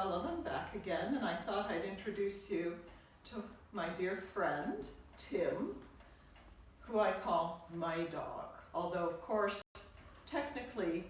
Sullivan back again, and I thought I'd introduce you to my dear friend, Tim, who I call my dog. Although, of course, technically,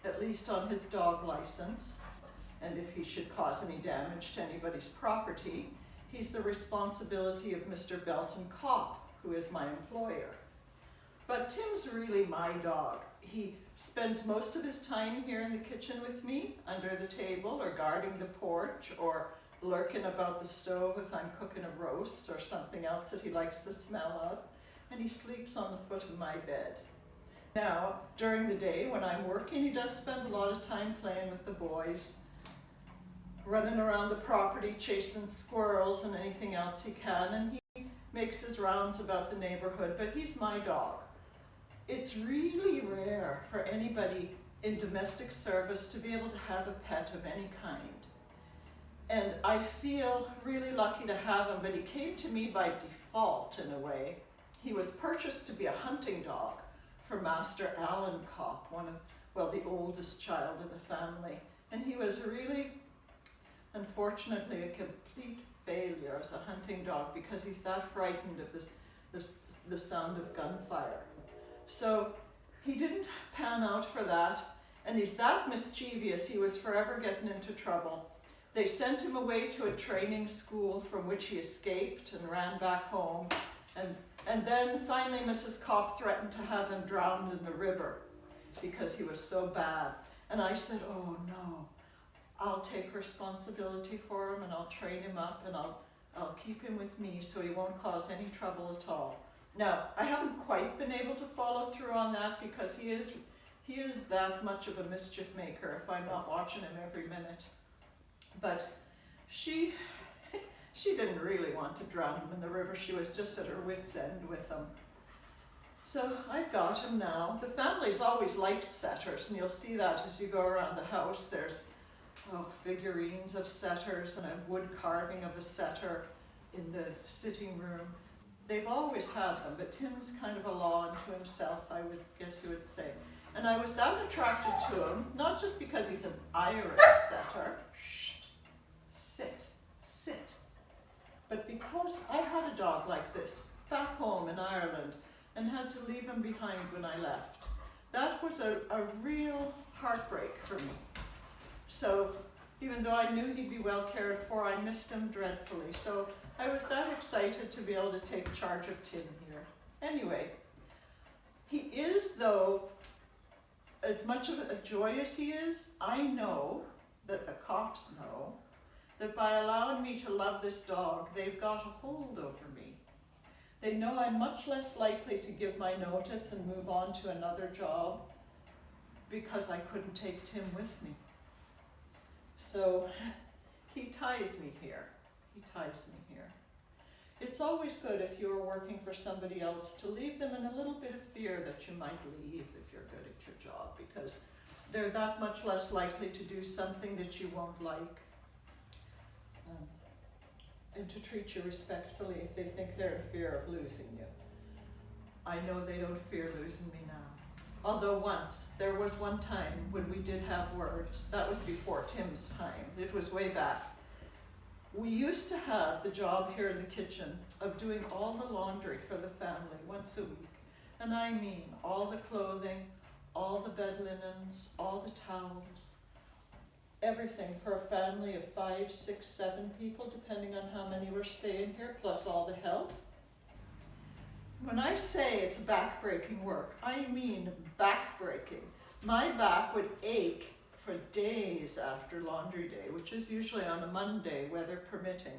at least on his dog license, and if he should cause any damage to anybody's property, he's the responsibility of Mr. Avery-Copp, who is my employer. But Tim's really my dog. He spends most of his time here in the kitchen with me, under the table, or guarding the porch, or lurking about the stove if I'm cooking a roast or something else that he likes the smell of, and he sleeps on the foot of my bed. Now, during the day when I'm working, he does spend a lot of time playing with the boys, running around the property, chasing squirrels and anything else he can, and he makes his rounds about the neighborhood, but he's my dog. It's really rare for anybody in domestic service to be able to have a pet of any kind. And I feel really lucky to have him, but he came to me by default in a way. He was purchased to be a hunting dog for Master Avery-Copp, the oldest child of the family. And he was really, unfortunately, a complete failure as a hunting dog because he's that frightened of the sound of gunfire. So he didn't pan out for that, and he's that mischievous, he was forever getting into trouble. They sent him away to a training school from which he escaped and ran back home, and then finally Mrs. Copp threatened to have him drowned in the river because he was so bad. And I said, oh no, I'll take responsibility for him and I'll train him up and I'll keep him with me so he won't cause any trouble at all. Now, I haven't quite been able to follow through on that because he is that much of a mischief maker if I'm not watching him every minute. But she didn't really want to drown him in the river. She was just at her wit's end with him. So I've got him now. The family's always liked setters, and you'll see that as you go around the house. There's figurines of setters and a wood carving of a setter in the sitting room. They've always had them, but Tim's kind of a law unto himself, I would guess you would say. And I was that attracted to him, not just because he's an Irish setter, sit, but because I had a dog like this back home in Ireland and had to leave him behind when I left. That was a real heartbreak for me. So even though I knew he'd be well cared for, I missed him dreadfully. So I was that excited to be able to take charge of Tim here. Anyway, he is, though, as much of a joy as he is, I know that the Copps know that by allowing me to love this dog, they've got a hold over me. They know I'm much less likely to give my notice and move on to another job because I couldn't take Tim with me. So he ties me here. It's always good if you're working for somebody else to leave them in a little bit of fear that you might leave if you're good at your job, because they're that much less likely to do something that you won't like, and to treat you respectfully if they think they're in fear of losing you. I know they don't fear losing me now. Although there was one time when we did have words. That was before Tim's time. It was way back. We used to have the job here in the kitchen of doing all the laundry for the family once a week. And I mean all the clothing, all the bed linens, all the towels, everything for a family of 5, 6, 7 people, depending on how many were staying here, plus all the help. When I say it's back-breaking work, I mean back-breaking. My back would ache for days after laundry day, which is usually on a Monday, weather permitting.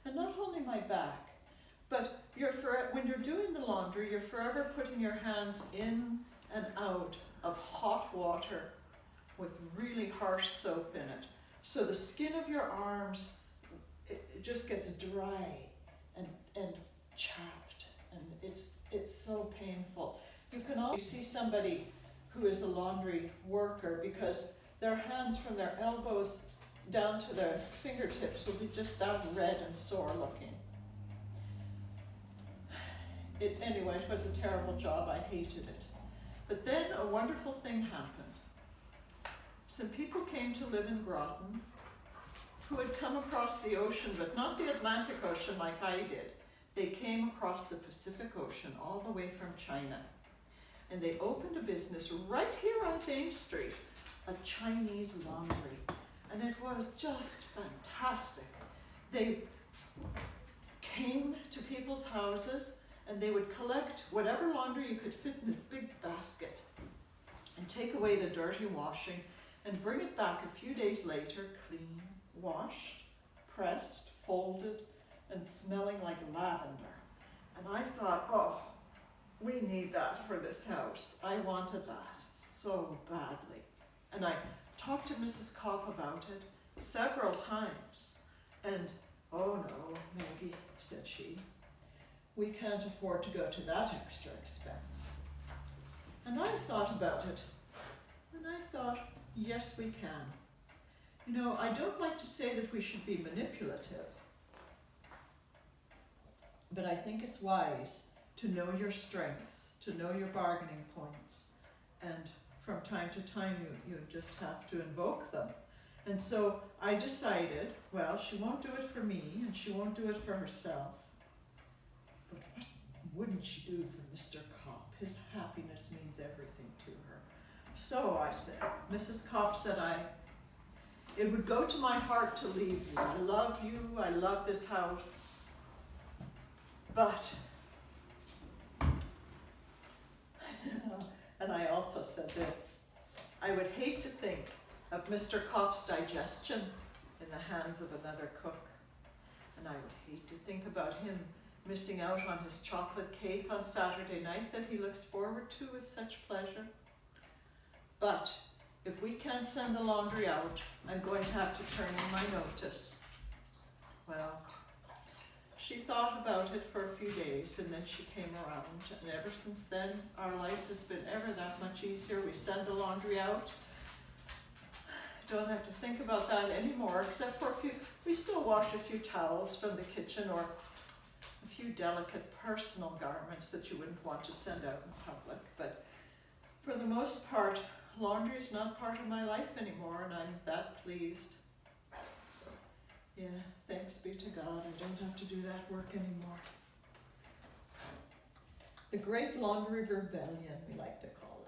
And not only my back, but when you're doing the laundry, you're forever putting your hands in and out of hot water with really harsh soap in it. So the skin of your arms, it just gets dry and chapped, and it's so painful. You can always see somebody who is a laundry worker because their hands from their elbows down to their fingertips will be just that red and sore looking. Anyway, it was a terrible job. I hated it. But then a wonderful thing happened. Some people came to live in Groton who had come across the ocean, but not the Atlantic Ocean like I did. They came across the Pacific Ocean all the way from China. And they opened a business right here on Thames Street, a Chinese laundry. And it was just fantastic. They came to people's houses and they would collect whatever laundry you could fit in this big basket and take away the dirty washing and bring it back a few days later, clean, washed, pressed, folded, and smelling like lavender. And I thought, oh, we need that for this house. I wanted that so badly. And I talked to Mrs. Copp about it several times. And, oh no, Maggie, said she, we can't afford to go to that extra expense. And I thought about it, and I thought, yes, we can. You know, I don't like to say that we should be manipulative, but I think it's wise to know your strengths, to know your bargaining points, and from time to time you just have to invoke them. And so I decided, well, she won't do it for me, and she won't do it for herself, but what wouldn't she do for Mr. Copp? His happiness means everything to her. So I said, Mrs. Copp said, it would go to my heart to leave you. I love you, I love this house, but, and I also said this, I would hate to think of Mr. Copp's digestion in the hands of another cook. And I would hate to think about him missing out on his chocolate cake on Saturday night that he looks forward to with such pleasure. But if we can't send the laundry out, I'm going to have to turn in my notice. Well, she thought about it for a few days and then she came around, and ever since then our life has been ever that much easier. We send the laundry out. Don't have to think about that anymore, except for we still wash a few towels from the kitchen or a few delicate personal garments that you wouldn't want to send out in public. But for the most part, laundry is not part of my life anymore, and I'm that pleased. Yeah, thanks be to God, I don't have to do that work anymore. The Great Laundry Rebellion, we like to call